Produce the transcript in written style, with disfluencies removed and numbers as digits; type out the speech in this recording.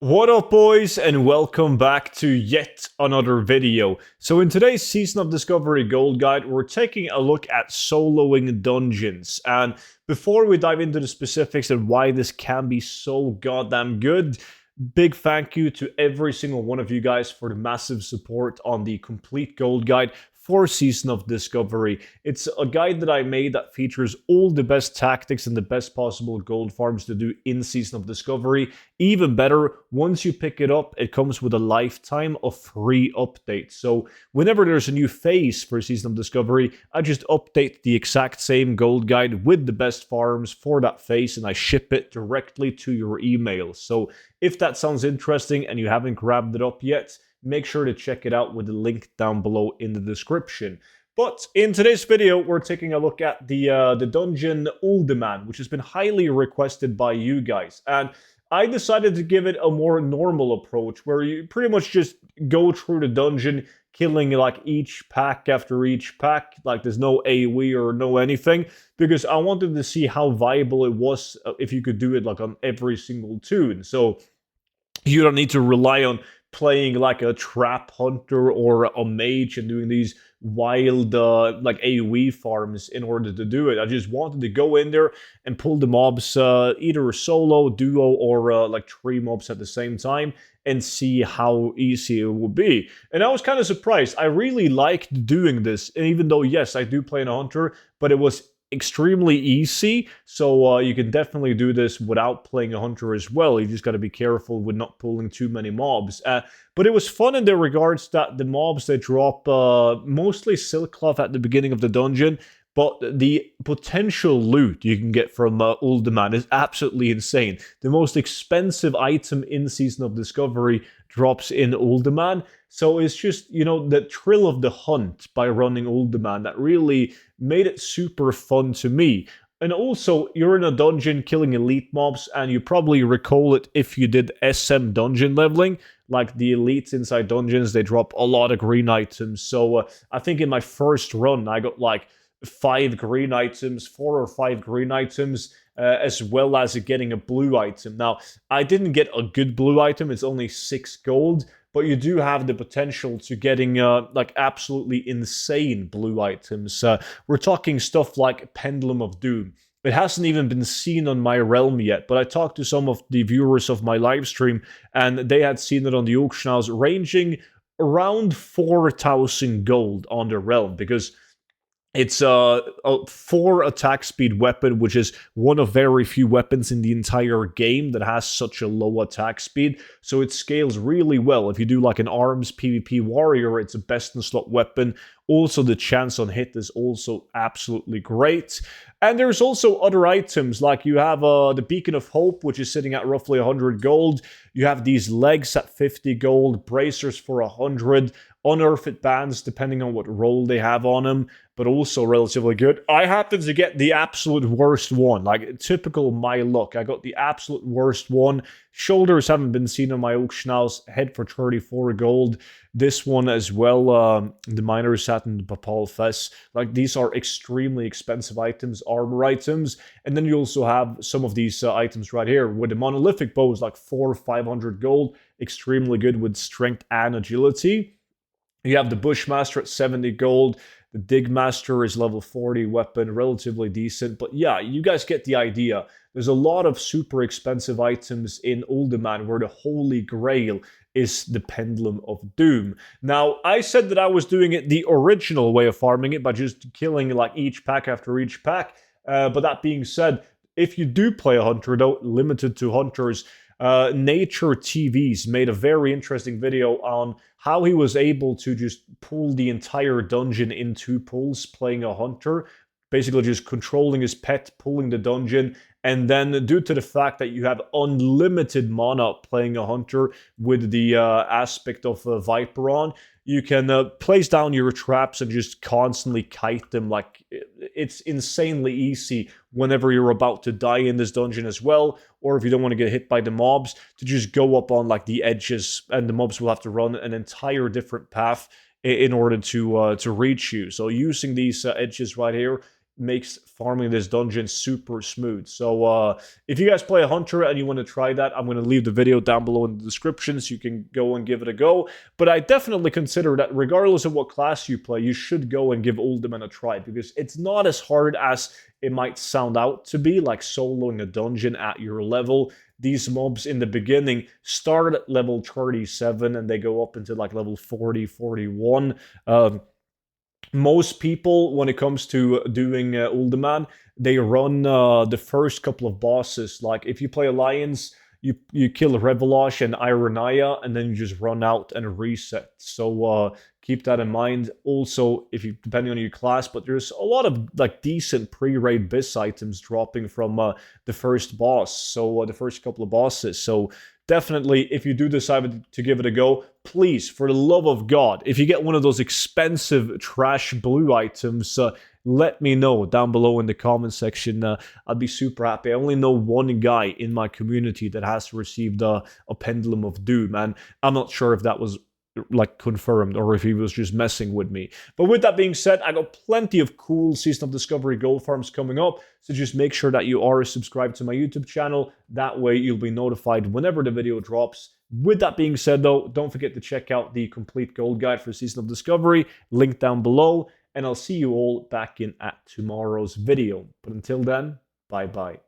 What up, boys, and welcome back to yet another video. So in today's Season of Discovery Gold Guide, we're taking a look at soloing dungeons. And before we dive into the specifics and why this can be so goddamn good, big thank you to every single one of you guys for the massive support on the complete Gold Guide for Season of Discovery. It's a guide that I made that features all the best tactics and the best possible gold farms to do in Season of Discovery. Even better, once you pick it up, it comes with a lifetime of free updates. So whenever there's a new phase for Season of Discovery, I just update the exact same gold guide with the best farms for that phase, and I ship it directly to your email. So if that sounds interesting and you haven't grabbed it up yet, make sure to check it out with the link down below in the description. But in today's video, we're taking a look at the dungeon Uldaman, which has been highly requested by you guys. And I decided to give it a more normal approach, where you pretty much just go through the dungeon, killing like each pack after each pack. Like there's no AoE or no anything, because I wanted to see how viable it was if you could do it like on every single toon. So you don't need to rely on playing like a trap hunter or a mage and doing these wild like AoE farms in order to do it. I just wanted to go in there and pull the mobs either solo, duo, or like 3 mobs at the same time and see how easy it would be. And I was kind of surprised. I really liked doing this, and even though, yes, I do play in a hunter, but it was extremely easy, so you can definitely do this without playing a hunter as well. You just got to be careful with not pulling too many mobs. But it was fun in the regards that the mobs, they drop mostly silk cloth at the beginning of the dungeon, but the potential loot you can get from Uldaman is absolutely insane. The most expensive item in Season of Discovery drops in Uldaman. So it's just, you know, the thrill of the hunt by running Uldaman that really made it super fun to me. And also, you're in a dungeon killing elite mobs, and you probably recall it if you did SM dungeon leveling. Like the elites inside dungeons, they drop a lot of green items. So I think in my first run, I got like 5 green items, 4 or 5 green items, as well as getting a blue item. Now, I didn't get a good blue item, it's only 6 gold, but you do have the potential to getting like absolutely insane blue items. We're talking stuff like Pendulum of Doom. It hasn't even been seen on my realm yet, but I talked to some of the viewers of my live stream, and they had seen it on the auction house, ranging around 4,000 gold on the realm, because it's a 4 attack speed weapon, which is one of very few weapons in the entire game that has such a low attack speed. So it scales really well. If you do like an arms PvP warrior, it's a best in slot weapon. Also, the chance on hit is also absolutely great. And there's also other items, like you have the Beacon of Hope, which is sitting at roughly 100 gold. You have these legs at 50 gold, bracers for 100, unearthed bands depending on what role they have on them, but also relatively good. I happen to get the absolute worst one, like typical my luck. I got the absolute worst one. Shoulders haven't been seen on my auction house. Head for 34 gold. This one as well, the Miner Satin, the Papal Fess. Like these are extremely expensive items, armor items. And then you also have some of these items right here, with the Monolithic Bow is like 400 or 500 gold. Extremely good with strength and agility. You have the Bushmaster at 70 gold. The Digmaster is level 40 weapon, relatively decent. But yeah, you guys get the idea. There's a lot of super expensive items in Uldaman where the holy grail is the Pendulum of Doom. Now, I said that I was doing it the original way of farming it by just killing like each pack after each pack. But that being said, if you do play a hunter, though, limited to hunters, Nature TV's made a very interesting video on how he was able to just pull the entire dungeon in 2 pulls playing a hunter, basically just controlling his pet, pulling the dungeon, and then due to the fact that you have unlimited mana playing a hunter with the aspect of Viper on, you can place down your traps and just constantly kite them. Like, it's insanely easy whenever you're about to die in this dungeon as well, or if you don't want to get hit by the mobs, to just go up on like the edges, and the mobs will have to run an entire different path in order to reach you. So using these edges right here makes farming this dungeon super smooth. So if you guys play a hunter and you want to try that, I'm going to leave the video down below in the description so you can go and give it a go. But I definitely consider that regardless of what class you play, you should go and give Uldaman a try, because it's not as hard as it might sound out to be, like soloing a dungeon at your level. These mobs in the beginning start at level 37 and they go up into like level 40, 41. Most people, when it comes to doing Uldaman, they run the first couple of bosses. Like if you play Alliance, you kill Revelage and Ironaya, and then you just run out and reset. So keep that in mind. Also, if you, depending on your class, but there's a lot of like decent pre-raid bis items dropping from the first boss. So the first couple of bosses. So definitely, if you do decide to give it a go, please, for the love of God, if you get one of those expensive trash blue items, let me know down below in the comment section. I'd be super happy. I only know one guy in my community that has received a Pendulum of Doom, and I'm not sure if that was like confirmed or if he was just messing with me. But with that being said, I got plenty of cool Season of Discovery gold farms coming up, so just make sure that you are subscribed to my YouTube channel. That way you'll be notified whenever the video drops. With that being said though, don't forget to check out the complete gold guide for Season of Discovery, link down below, and I'll see you all back in at tomorrow's video. But until then, bye bye.